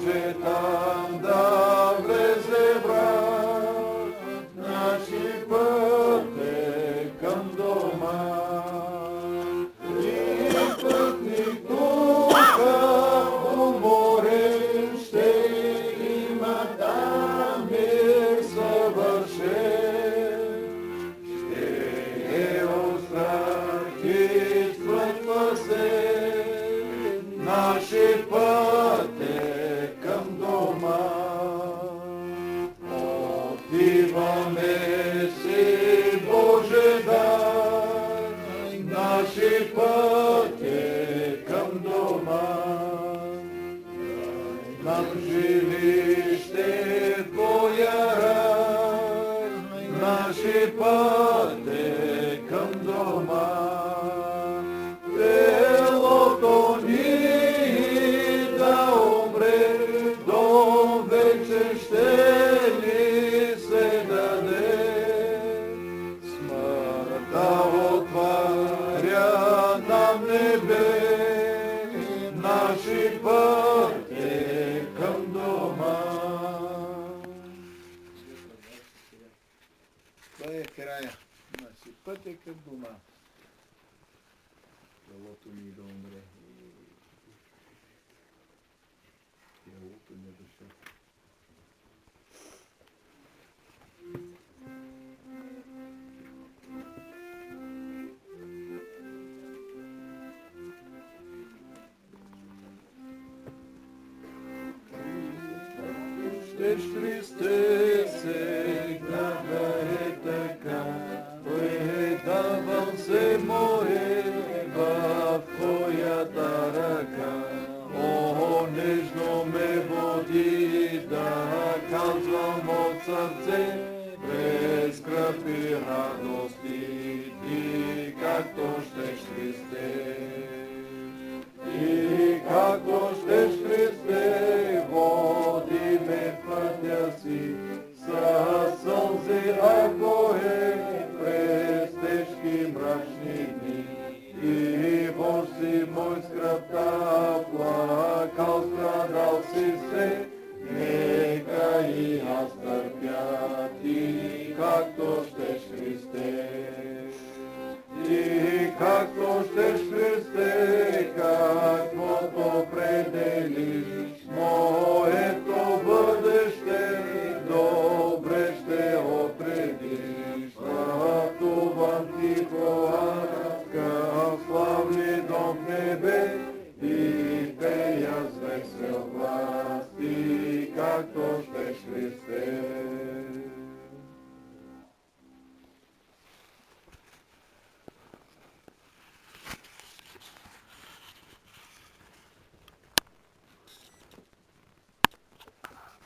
може там да влезе брат, наши път е към дома. И пътник тука уморен ще има там мир съвършен. Ще е острахитства се, наши път е към дома. Отиваме си, Боже дай, наши път е към дома. Дай нам жилище Твоя рай, наши път е към дома. Телото ни да умре, до вече ще ни се даде. Смъртта отваря нам небе, наши път е към дома. Това е края. Наши път е към дома. Телото ни да умре. Телото ни душа. Щеш Христе, сега е така, предавам се мое в Твоята ръка. О, нежно ме води да казвам от сърце, без кръв и радости, ти както щеш Христе. И както щеш Христе, води ме в пътя си, със сълзи, ако е през тежки мрачни дни. И Бог си мой скръпта, плакал, страдал си се, нека и аз търпя, ти както щеш Христе. И както щеш Христе,